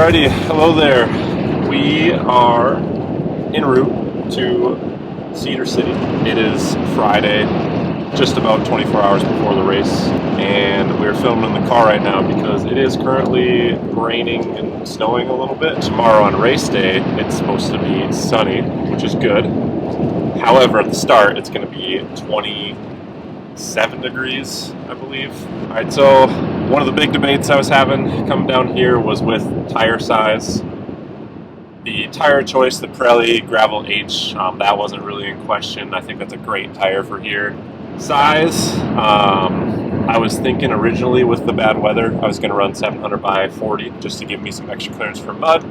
Alrighty, hello there. We are en route to Cedar City. It is Friday, just about 24 hours before the race, and we're filming in the car right now because it is currently raining and snowing a little bit. Tomorrow on race day, it's supposed to be sunny, which is good. However, at the start, it's going to be 27 degrees, I believe. Alright, so one of the big debates I was having coming down here was with tire size. The tire choice, the Pirelli Gravel H, that wasn't really in question. I think that's a great tire for here. Size, I was thinking originally with the bad weather, I was going to run 700 by 40 just to give me some extra clearance for mud.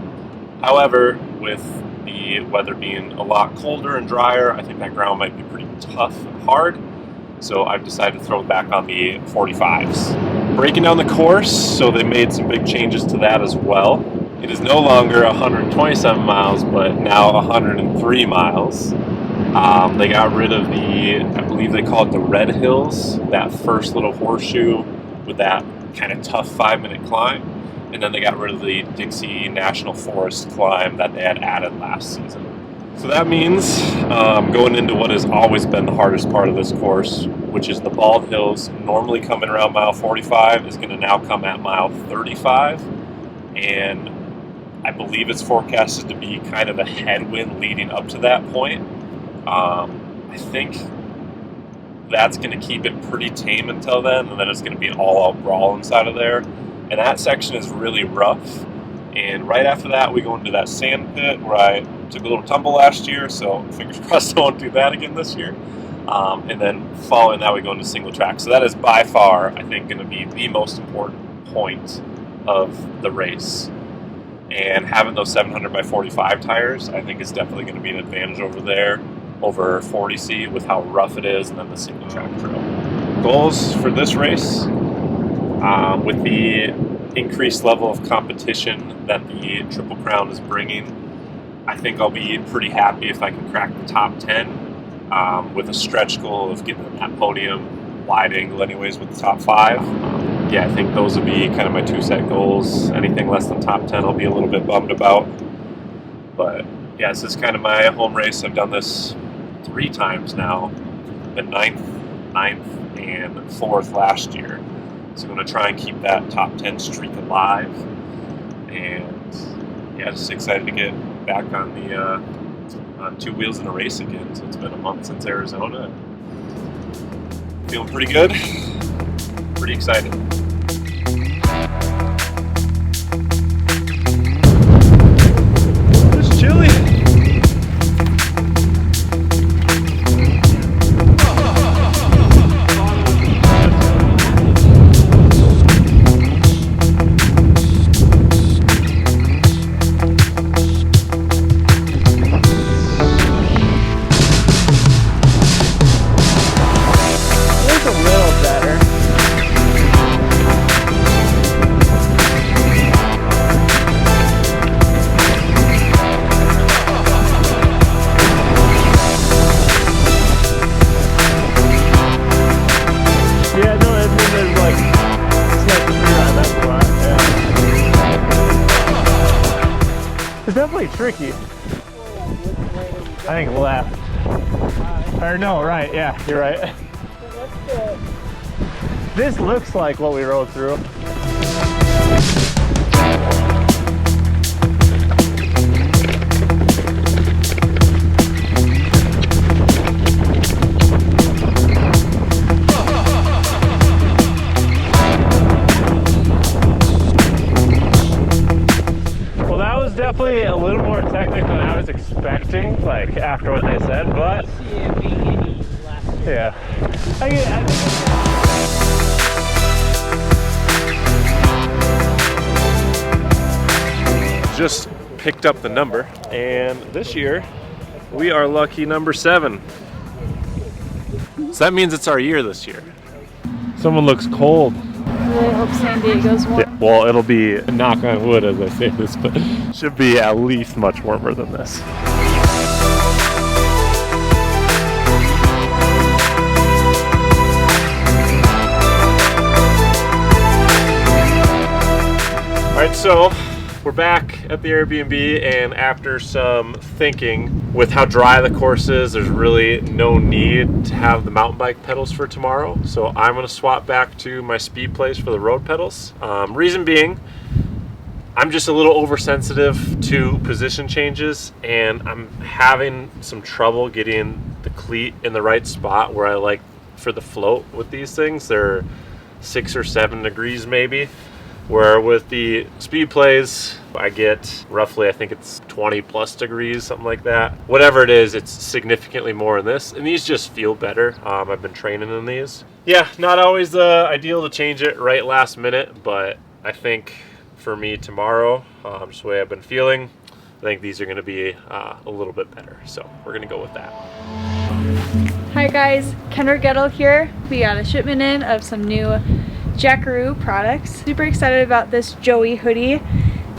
However, with the weather being a lot colder and drier, I think that ground might be pretty tough and hard. So I've decided to throw it back on the 45s. Breaking down the course, so they made some big changes to that as well. It is no longer 127 miles, but now 103 miles. They got rid of the, I believe they call it the Red Hills, that first little horseshoe with that kind of tough 5-minute climb. And then they got rid of the Dixie National Forest climb that they had added last season. So that means going into what has always been the hardest part of this course, which is the Bald Hills, normally coming around mile 45, is going to now come at mile 35. And I believe it's forecasted to be kind of a headwind leading up to that point. I think that's going to keep it pretty tame until then, and then it's going to be an all-out brawl inside of there. And that section is really rough. And right after that, we go into that sand pit where I took a little tumble last year, so fingers crossed I won't do that again this year. And then following that, we go into single track. So that is by far, I think, going to be the most important point of the race. And having those 700 by 45 tires, I think, is definitely going to be an advantage over there, over 40C, with how rough it is, and then the single track trail. Goals for this race, with the increased level of competition that the Tripel Crown is bringing, I think I'll be pretty happy if I can crack the top 10 with a stretch goal of getting that podium wide angle anyways with the top 5. Yeah, I think those would be kind of my 2 set goals. Anything less than top 10 I'll be a little bit bummed about. But yeah, this is kind of my home race. I've done this 3 times now. Been 9th, and 4th last year. So I'm going to try and keep that top 10 streak alive. And yeah, just excited to get back on the on 2 wheels in a race again. So it's been a month since Arizona. Feeling pretty good. Pretty excited. It's chilly. It's definitely tricky. I think left. Or no, right, yeah, you're right. This looks like what we rode through. Definitely a little more technical than I was expecting, like after what they said, but yeah, I think just picked up the number, and this year we are lucky number 7. So that means it's our year this year. Someone looks cold. I really hope San Diego's warm. Yeah, well, it'll be, knock on wood as I say this, but should be at least much warmer than this. Alright, so we're back at the Airbnb, and after some thinking, with how dry the course is, there's really no need to have the mountain bike pedals for tomorrow. So I'm going to swap back to my speed plays for the road pedals. Reason being, I'm just a little oversensitive to position changes, and I'm having some trouble getting the cleat in the right spot where I like for the float with these things. They're 6 or 7 degrees maybe, where with the speed plays I get roughly, I think it's 20 plus degrees, something like that. Whatever it is, it's significantly more in this, and these just feel better. I've been training in these. Yeah, not always ideal to change it right last minute, but I think for me tomorrow, just the way I've been feeling, I think these are going to be a little bit better, so we're going to go with that. Hi guys, Goettl here. We got a shipment in of some new Jakroo products. Super excited about this Joey hoodie.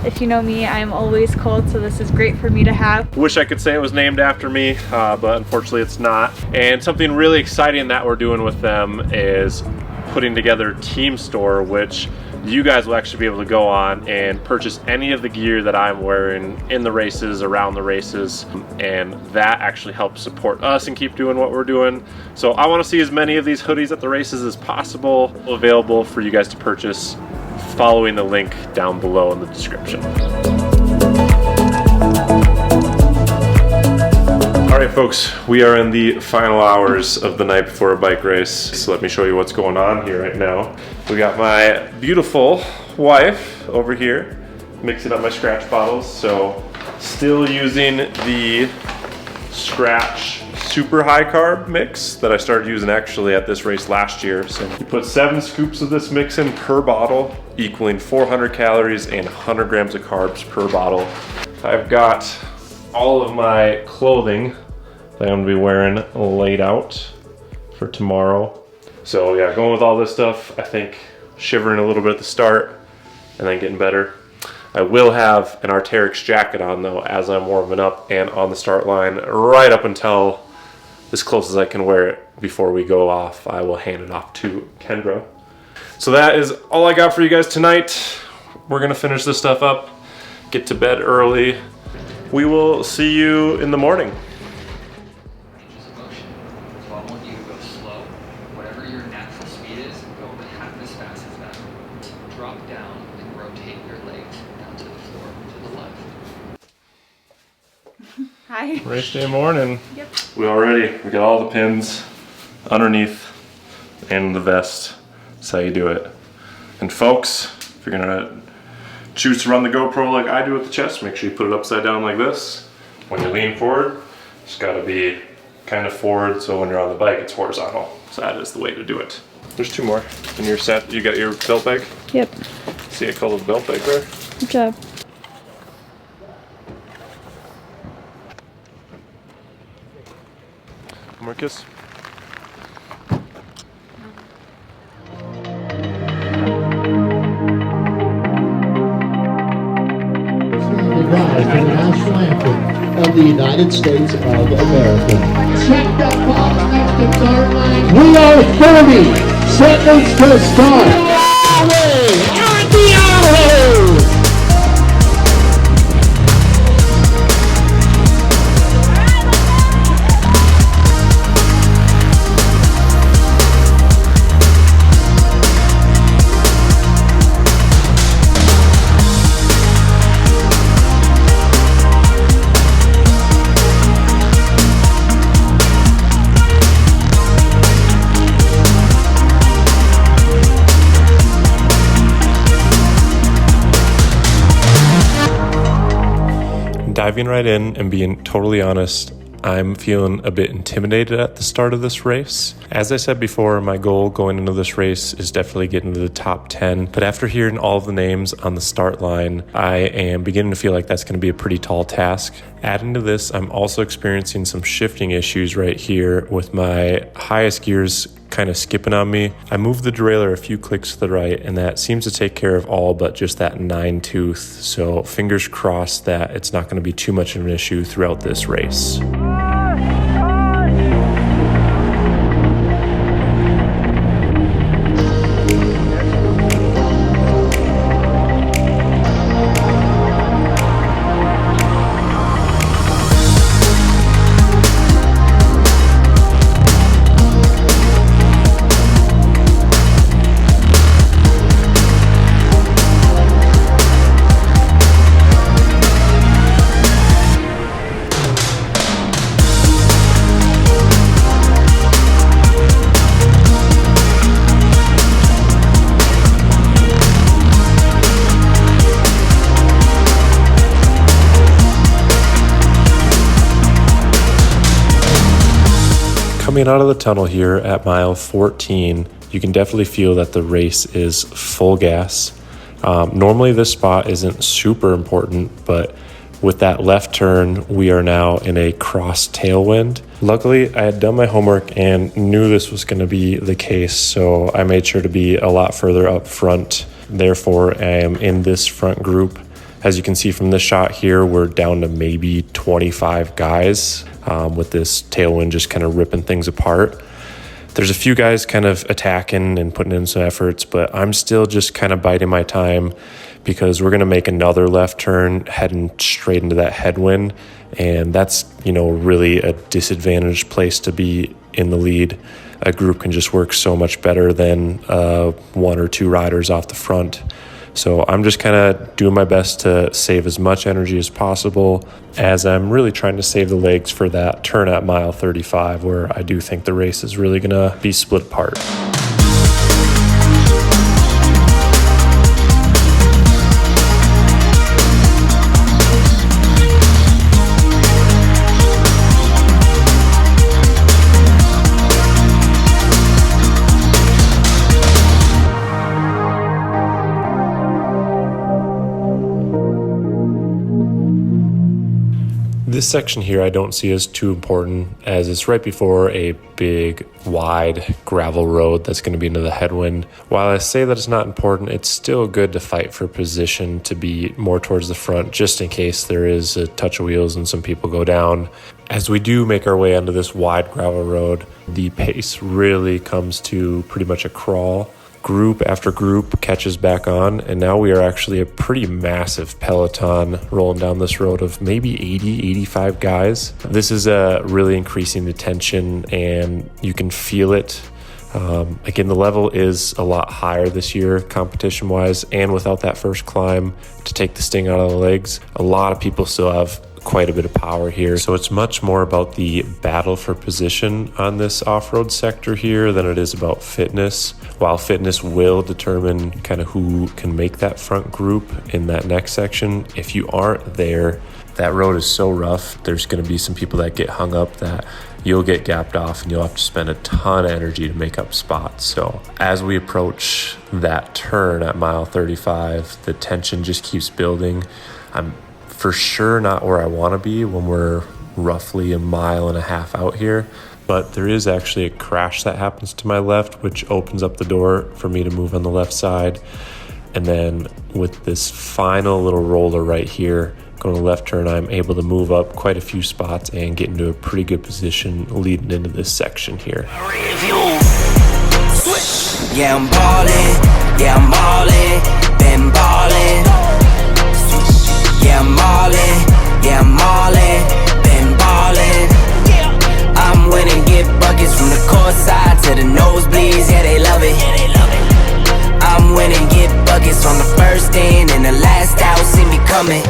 If you know me, I'm always cold, so this is great for me to have. Wish I could say it was named after me, but unfortunately it's not. And something really exciting that we're doing with them is putting together a team store, which you guys will actually be able to go on and purchase any of the gear that I'm wearing in the races, around the races, and that actually helps support us and keep doing what we're doing. So I want to see as many of these hoodies at the races as possible available for you guys to purchase, following the link down below in the description. All right, folks, we are in the final hours of the night before a bike race. So let me show you what's going on here right now. We got my beautiful wife over here mixing up my scratch bottles. So still using the Scratch super high carb mix that I started using actually at this race last year. So you put 7 scoops of this mix in per bottle, equaling 400 calories and 100 grams of carbs per bottle. I've got all of my clothing that I'm gonna be wearing laid out for tomorrow. So yeah, going with all this stuff, I think shivering a little bit at the start and then getting better. I will have an Arc'teryx jacket on though as I'm warming up and on the start line right up until as close as I can wear it before we go off. I will hand it off to Kendra. So that is all I got for you guys tonight. We're gonna finish this stuff up, get to bed early. We will see you in the morning. So I want you to go slow. Whatever your natural speed is, go half as fast as that. Drop down and rotate your legs down to the floor to the left. Hi. Race day morning. Yep. We got all the pins underneath and the vest. That's how you do it. And folks, if you're gonna choose to run the GoPro like I do with the chest, make sure you put it upside down like this. When you lean forward, it's gotta be kind of forward, so when you're on the bike, it's horizontal. So that is the way to do it. There's 2 more in your set. You got your belt bag? Yep. See, I call it a belt bag there. Good job. One more kiss. Rise to the national anthem of the United States of America. Check that box next to start line. We are 30 seconds to start. Diving right in and being totally honest, I'm feeling a bit intimidated at the start of this race. As I said before, my goal going into this race is definitely getting to the top 10, but after hearing all of the names on the start line, I am beginning to feel like that's going to be a pretty tall task. Adding to this, I'm also experiencing some shifting issues right here with my highest gears kind of skipping on me. I moved the derailleur a few clicks to the right, and that seems to take care of all but just that 9-tooth. So fingers crossed that it's not going to be too much of an issue throughout this race. Coming out of the tunnel here at mile 14, you can definitely feel that the race is full gas. Normally this spot isn't super important, but with that left turn, we are now in a cross tailwind. Luckily, I had done my homework and knew this was going to be the case, so I made sure to be a lot further up front. Therefore, I am in this front group. As you can see from this shot here, we're down to maybe 25 guys with this tailwind just kind of ripping things apart. There's a few guys kind of attacking and putting in some efforts, but I'm still just kind of biding my time because we're going to make another left turn heading straight into that headwind. And that's, really a disadvantaged place to be in the lead. A group can just work so much better than one or two riders off the front. So I'm just kind of doing my best to save as much energy as possible as I'm really trying to save the legs for that turn at mile 35, where I do think the race is really going to be split apart. This section here I don't see as too important, as it's right before a big wide gravel road that's going to be into the headwind. While I say that it's not important, it's still good to fight for position to be more towards the front just in case there is a touch of wheels and some people go down. As we do make our way onto this wide gravel road, the pace really comes to pretty much a crawl. Group after group catches back on, and now we are actually a pretty massive peloton rolling down this road of maybe 85 guys. This is really increasing the tension, and you can feel it. Again, the level is a lot higher this year competition wise, and without that first climb to take the sting out of the legs, a lot of people still have quite a bit of power here. So it's much more about the battle for position on this off-road sector here than it is about fitness. While fitness will determine kind of who can make that front group in that next section, if you aren't there, that road is so rough, there's going to be some people that get hung up that you'll get gapped off and you'll have to spend a ton of energy to make up spots. So as we approach that turn at mile 35, the tension just keeps building. I'm for sure not where I want to be when we're roughly a mile and a half out here, but there is actually a crash that happens to my left, which opens up the door for me to move on the left side. And then with this final little roller right here, going to left turn, I'm able to move up quite a few spots and get into a pretty good position leading into this section here. Yeah, I'm ballin', been ballin'. Yeah, I'm ballin', been ballin'. I'm winning, get buckets from the court side to the nosebleeds, yeah, they love it. I'm winning, get buckets on the first in and the last out, see me coming.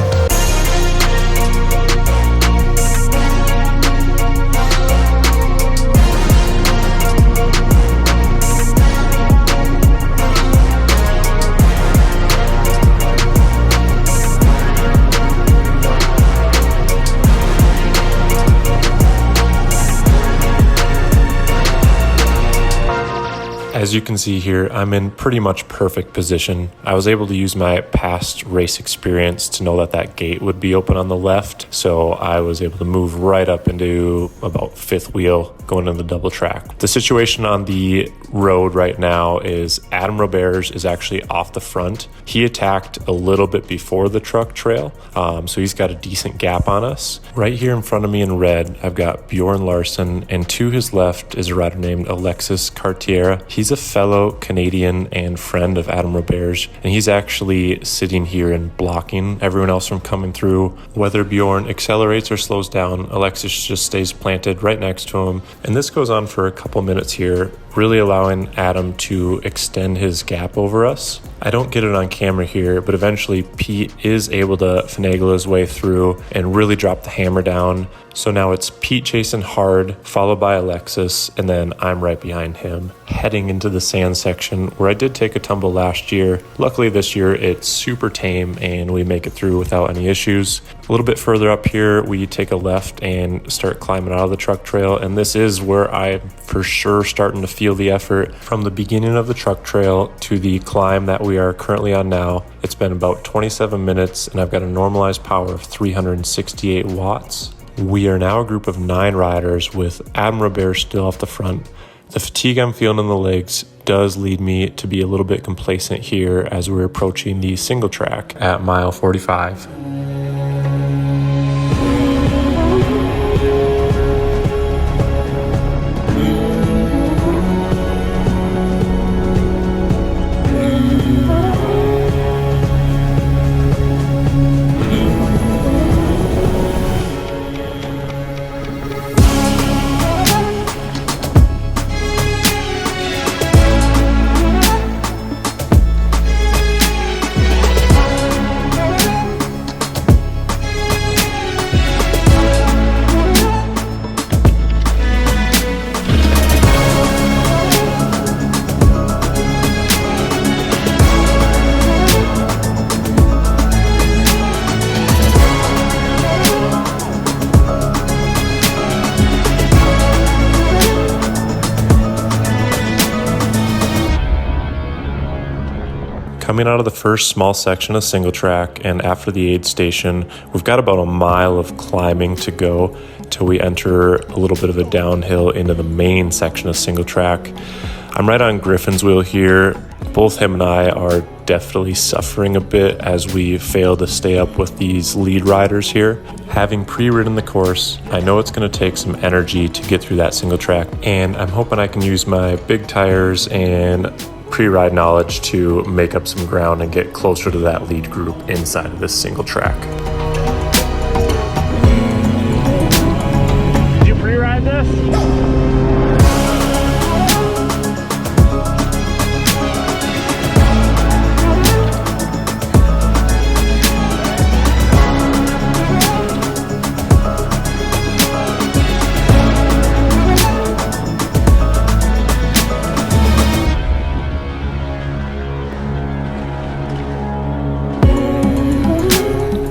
As you can see here, I'm in pretty much perfect position. I was able to use my past race experience to know that that gate would be open on the left, so I was able to move right up into about fifth wheel going into the double track. The situation on the road right now is Adam Roberts is actually off the front. He attacked a little bit before the truck trail, so he's got a decent gap on us. Right here in front of me in red, I've got Bjorn Larson, and to his left is a rider named Alexis Cartiera. He's a fellow Canadian and friend of Adam Roberts, and he's actually sitting here and blocking everyone else from coming through. Whether Bjorn accelerates or slows down, Alexis just stays planted right next to him, and this goes on for a couple minutes here, really allowing Adam to extend his gap over us. I don't get it on camera here, but eventually Pete is able to finagle his way through and really drop the hammer down. So now it's Pete chasing hard, followed by Alexis, and then I'm right behind him, heading into the sand section where I did take a tumble last year. Luckily this year it's super tame and we make it through without any issues. A little bit further up here, we take a left and start climbing out of the truck trail, and this is where I'm for sure starting to feel the effort. From the beginning of the truck trail to the climb that we are currently on now, it's been about 27 minutes, and I've got a normalized power of 368 watts. We are now a group of 9 riders with Admiral Bear still off the front. The fatigue I'm feeling in the legs does lead me to be a little bit complacent here as we're approaching the single track at mile 45. Coming out of the first small section of single track and after the aid station, we've got about a mile of climbing to go till we enter a little bit of a downhill into the main section of single track. I'm right on Griffin's wheel here. Both him and I are definitely suffering a bit as we fail to stay up with these lead riders here. Having pre-ridden the course, I know it's going to take some energy to get through that single track, and I'm hoping I can use my big tires and pre-ride knowledge to make up some ground and get closer to that lead group inside of this single track. Did you pre-ride this?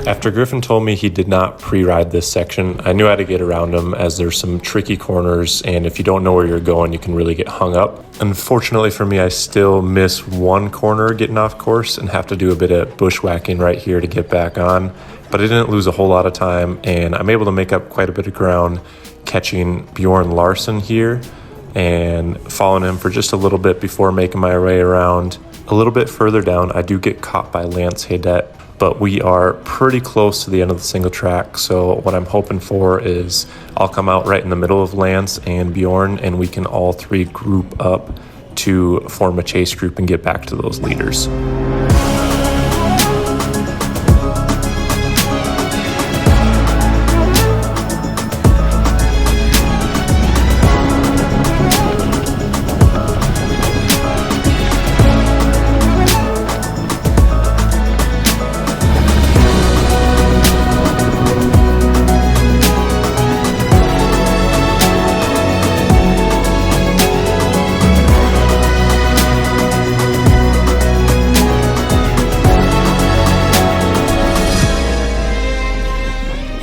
After Griffin told me he did not pre-ride this section, I knew how to get around him as there's some tricky corners, and if you don't know where you're going, you can really get hung up. Unfortunately for me, I still miss one corner getting off course and have to do a bit of bushwhacking right here to get back on, but I didn't lose a whole lot of time, and I'm able to make up quite a bit of ground catching Bjorn Larson here and following him for just a little bit before making my way around. A little bit further down, I do get caught by Lance Haydet, but we are pretty close to the end of the single track, so what I'm hoping for is I'll come out right in the middle of Lance and Bjorn, and we can all 3 group up to form a chase group and get back to those leaders.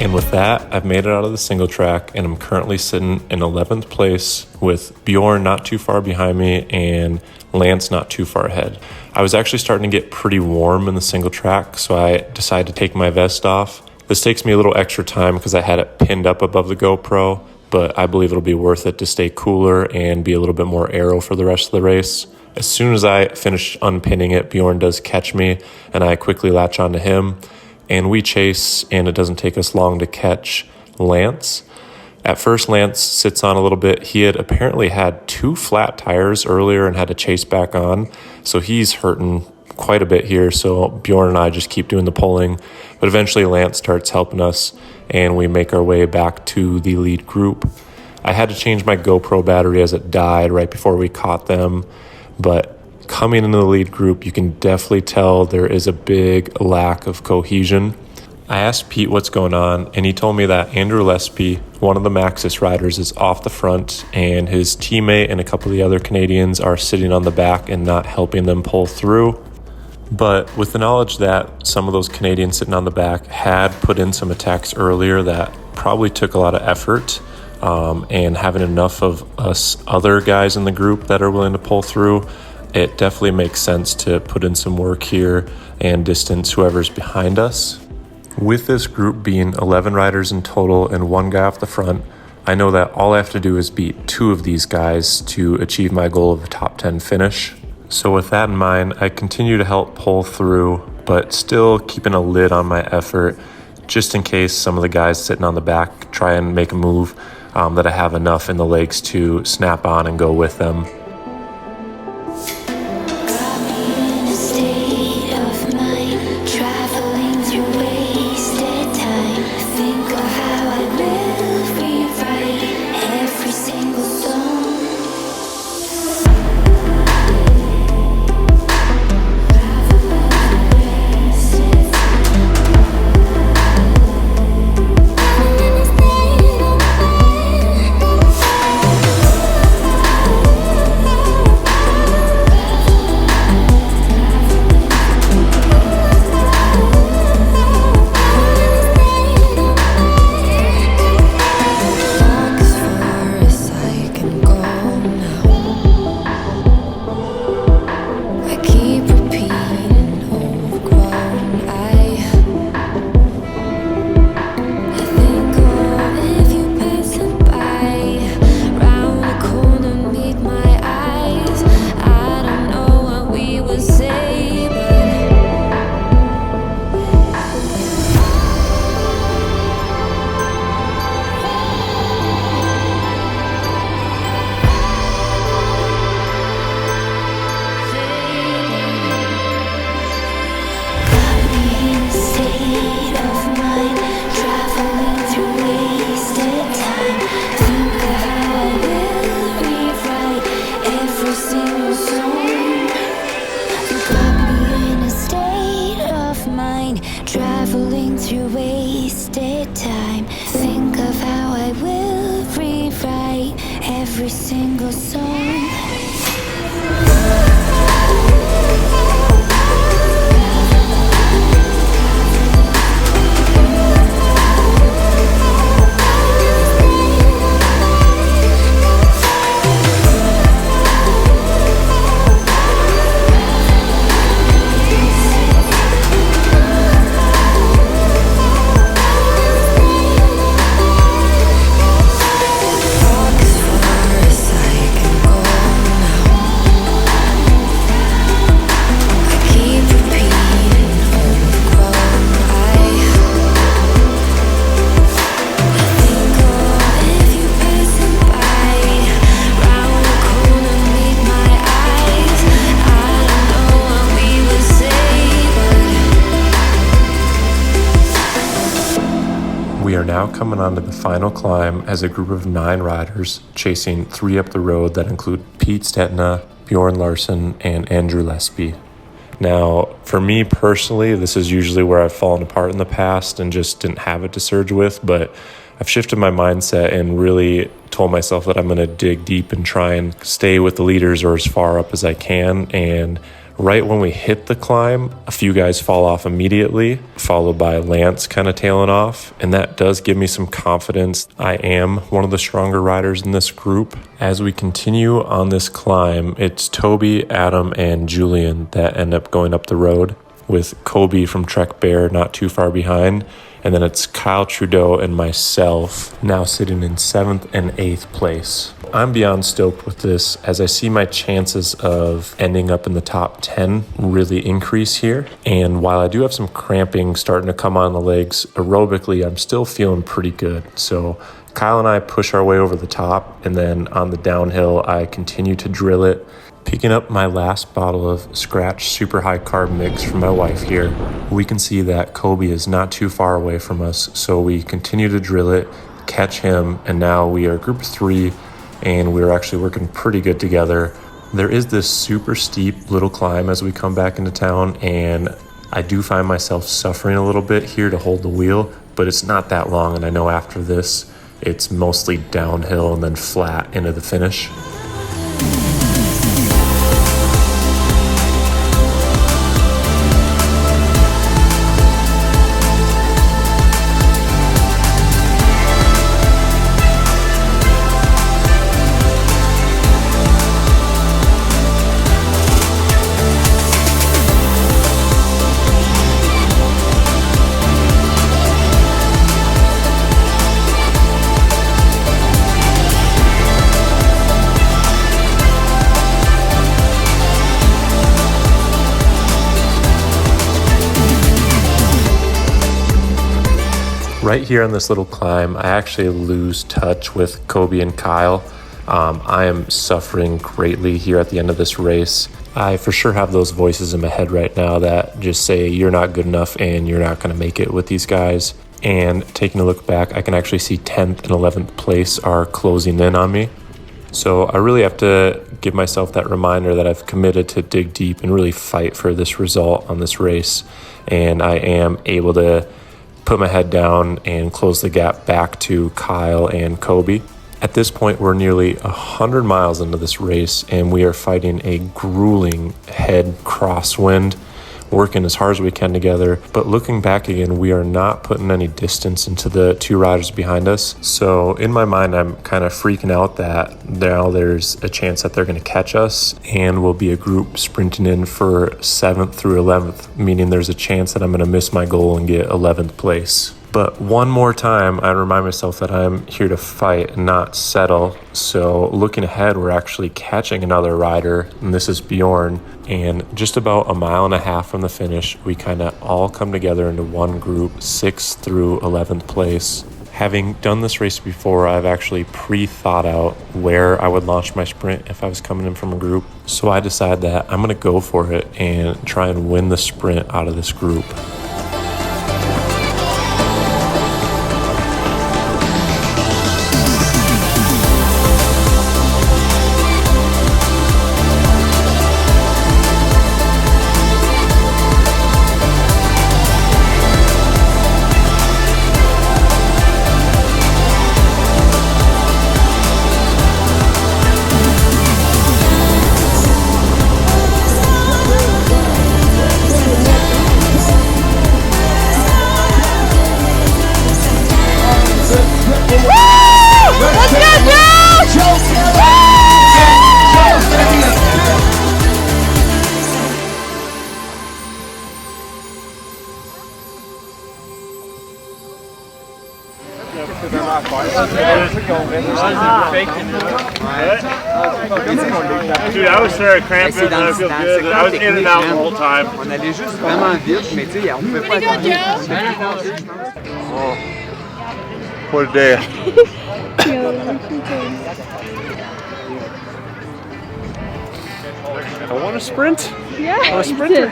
And with that, I've made it out of the single track, and I'm currently sitting in 11th place with Bjorn not too far behind me and Lance not too far ahead. I was actually starting to get pretty warm in the single track, so I decided to take my vest off. This takes me a little extra time because I had it pinned up above the GoPro, but I believe it'll be worth it to stay cooler and be a little bit more aero for the rest of the race. As soon as I finish unpinning it, Bjorn does catch me, and I quickly latch onto him. And we chase, and it doesn't take us long to catch Lance. At first, Lance sits on a little bit. He had apparently had 2 flat tires earlier and had to chase back on, so he's hurting quite a bit here. So Bjorn and I just keep doing the pulling, but eventually Lance starts helping us, and we make our way back to the lead group. I had to change my GoPro battery as it died right before we caught them, but coming into the lead group, you can definitely tell there is a big lack of cohesion. I asked Pete what's going on, and he told me that Andrew Lespi, one of the Maxis riders, is off the front, and his teammate and a couple of the other Canadians are sitting on the back and not helping them pull through. But with the knowledge that some of those Canadians sitting on the back had put in some attacks earlier that probably took a lot of effort, and having enough of us other guys in the group that are willing to pull through, it definitely makes sense to put in some work here and distance whoever's behind us. With this group being 11 riders in total and one guy off the front, I know that all I have to do is beat 2 of these guys to achieve my goal of a top 10 finish. So with that in mind, I continue to help pull through, but still keeping a lid on my effort just in case some of the guys sitting on the back try and make a move, that I have enough in the legs to snap on and go with them. We are now coming on to the final climb as a group of 9 riders chasing 3 up the road that include Pete Stetna, Bjorn Larson, and Andrew Lesby. Now, for me personally, this is usually where I've fallen apart in the past and just didn't have it to surge with, but I've shifted my mindset and really told myself that I'm going to dig deep and try and stay with the leaders or as far up as I can. And right when we hit the climb, a few guys fall off immediately, followed by Lance kind of tailing off. And that does give me some confidence. I am one of the stronger riders in this group. As we continue on this climb, it's Toby, Adam, and Julian that end up going up the road, with Kobe from Trek Bear not too far behind. And then it's Kyle Trudeau and myself now sitting in 7th and 8th place. I'm beyond stoked with this as I see my chances of ending up in the top 10 really increase here. And while I do have some cramping starting to come on the legs, aerobically, I'm still feeling pretty good. So Kyle and I push our way over the top, and then on the downhill, I continue to drill it. Picking up my last bottle of Scratch Super High Carb Mix from my wife here, we can see that Kobe is not too far away from us, so we continue to drill it, catch him, and now we are group 3, and we're actually working pretty good together. There is this super steep little climb as we come back into town, and I do find myself suffering a little bit here to hold the wheel, but it's not that long, and I know after this, it's mostly downhill and then flat into the finish. Right here on this little climb, I actually lose touch with Kobe and Kyle. I am suffering greatly here at the end of this race. I for sure have those voices in my head right now that just say you're not good enough and you're not going to make it with these guys. And taking a look back, I can actually see 10th and 11th place are closing in on me. So I really have to give myself that reminder that I've committed to dig deep and really fight for this result on this race. And I am able to put my head down and close the gap back to Kyle and Kobe. At this point, we're nearly 100 miles into this race, and we are fighting a grueling head crosswind, working as hard as we can together. But looking back again, we are not putting any distance into the two riders behind us. So in my mind, I'm kind of freaking out that now there's a chance that they're going to catch us, and we'll be a group sprinting in for 7th through 11th, meaning there's a chance that I'm going to miss my goal and get 11th place. But one more time, I remind myself that I'm here to fight and not settle. So looking ahead, we're actually catching another rider, and this is Bjorn. And just about a mile and a half from the finish, we kind of all come together into one group, 6th through 11th place. Having done this race before, I've actually pre-thought out where I would launch my sprint if I was coming in from a group. So I decided that I'm going to go for it and try and win the sprint out of this group. Dude, I was started cramping and I feel good. I was in and out the whole time. On allait juste vraiment vite, mais tu sais, on pouvait pas attendre. Oh, what a day. I want a sprint. Yeah. A sprinter.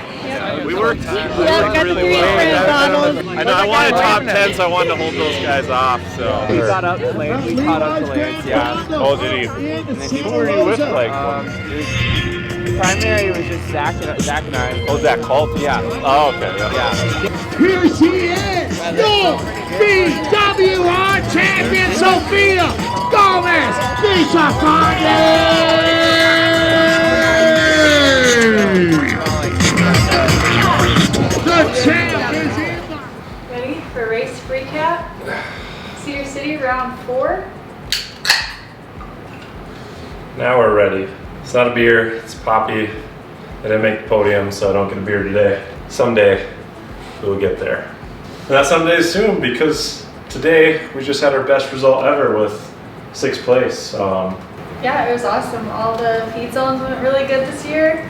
We worked Yeah, got the 3 sprint bottles. I know I wanted top 10, so I wanted to hold those guys off. So We got up to Lance, we caught up to Lance, yeah. oh, did he? Who were you with? Like, Primary was just Zach and I. oh, Zach Colt? Yeah. Oh, okay. Yeah. Here she is, your BWR champion, Sophia Gomez Vichaconde! The champ is in. Ready for race recap? Cedar City, round 4. Now we're ready. It's not a beer, it's Poppy. I didn't make the podium, so I don't get a beer today. Someday, we'll get there. And that someday is soon, because today we just had our best result ever with 6th place. Yeah, it was awesome. All the feed zones went really good this year.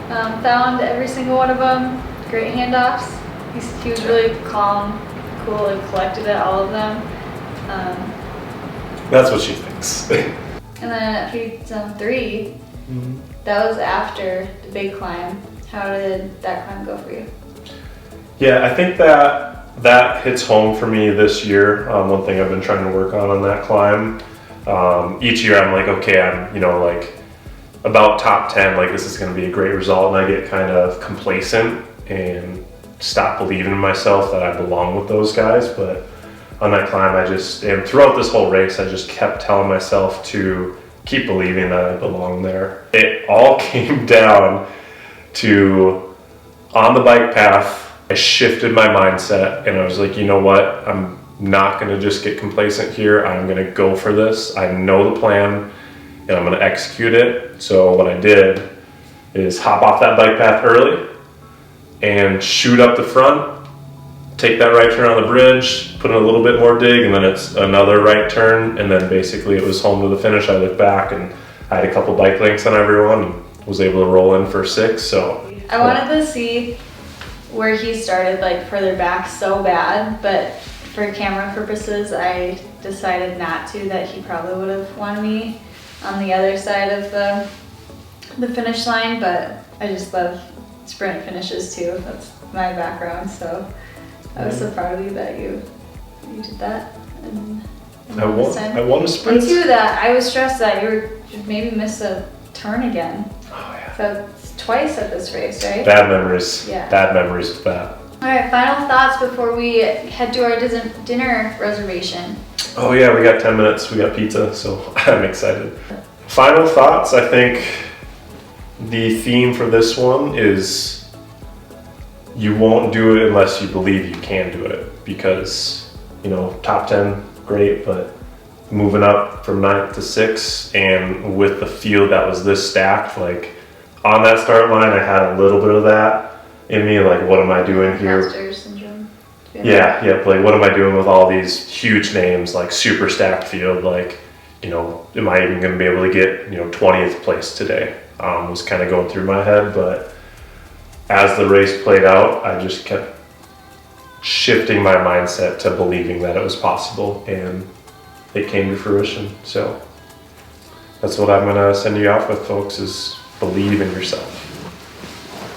Found every single one of them. Great handoffs. He was really calm, cool, and collected at all of them. That's what she thinks. And then at feed zone 3, that was after the big climb. How did that climb go for you? Yeah, I think that hits home for me this year. One thing I've been trying to work on that climb. Each year I'm like, okay, I'm, like about top 10, like this is going to be a great result. And I get kind of complacent and stop believing in myself that I belong with those guys. But on that climb, and throughout this whole race, I just kept telling myself to keep believing that I belong there. It all came down to, on the bike path, I shifted my mindset and I was like, you know what? I'm not gonna just get complacent here. I'm gonna go for this. I know the plan and I'm gonna execute it. So what I did is hop off that bike path early and shoot up the front, take that right turn on the bridge, put in a little bit more dig, and then it's another right turn, and then basically it was home to the finish. I looked back and I had a couple bike links on everyone and was able to roll in for 6. So I wanted to see where he started, like further back so bad, but for camera purposes, I decided not to, that he probably would have wanted me on the other side of the finish line, but I just love sprint finishes too. That's my background, so I was so proud of you that you did that. And I won a sprint. Me too, that I was stressed that you'd maybe miss a turn again. Oh yeah. So it's twice at this race, right? Bad memories. Yeah. Bad memories with that. All right, final thoughts before we head to our dinner reservation. Oh yeah, we got 10 minutes. We got pizza, so I'm excited. Final thoughts. I think the theme for this one is you won't do it unless you believe you can do it, because, you know, top 10, great, but moving up from 9th to 6th, and with the field that was this stacked, like on that start line, I had a little bit of that in me, like, what am I doing here? Imposter syndrome. Yeah, like, what am I doing with all these huge names, like super stacked field, like, you know, am I even going to be able to get, you know, 20th place today? Was kind of going through my head, but as the race played out, I just kept shifting my mindset to believing that it was possible, and it came to fruition. So that's what I'm gonna send you off with, folks, is believe in yourself.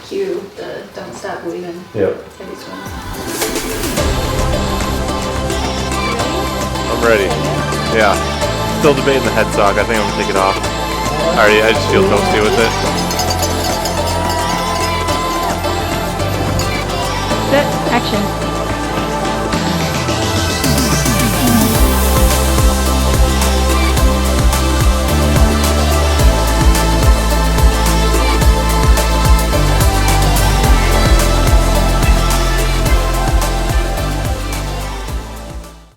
Cue the don't stop believing. Yep. I'm ready. Yeah. Still debating the headstock. I think I'm gonna take it off. I just feel toasty with it. Set action.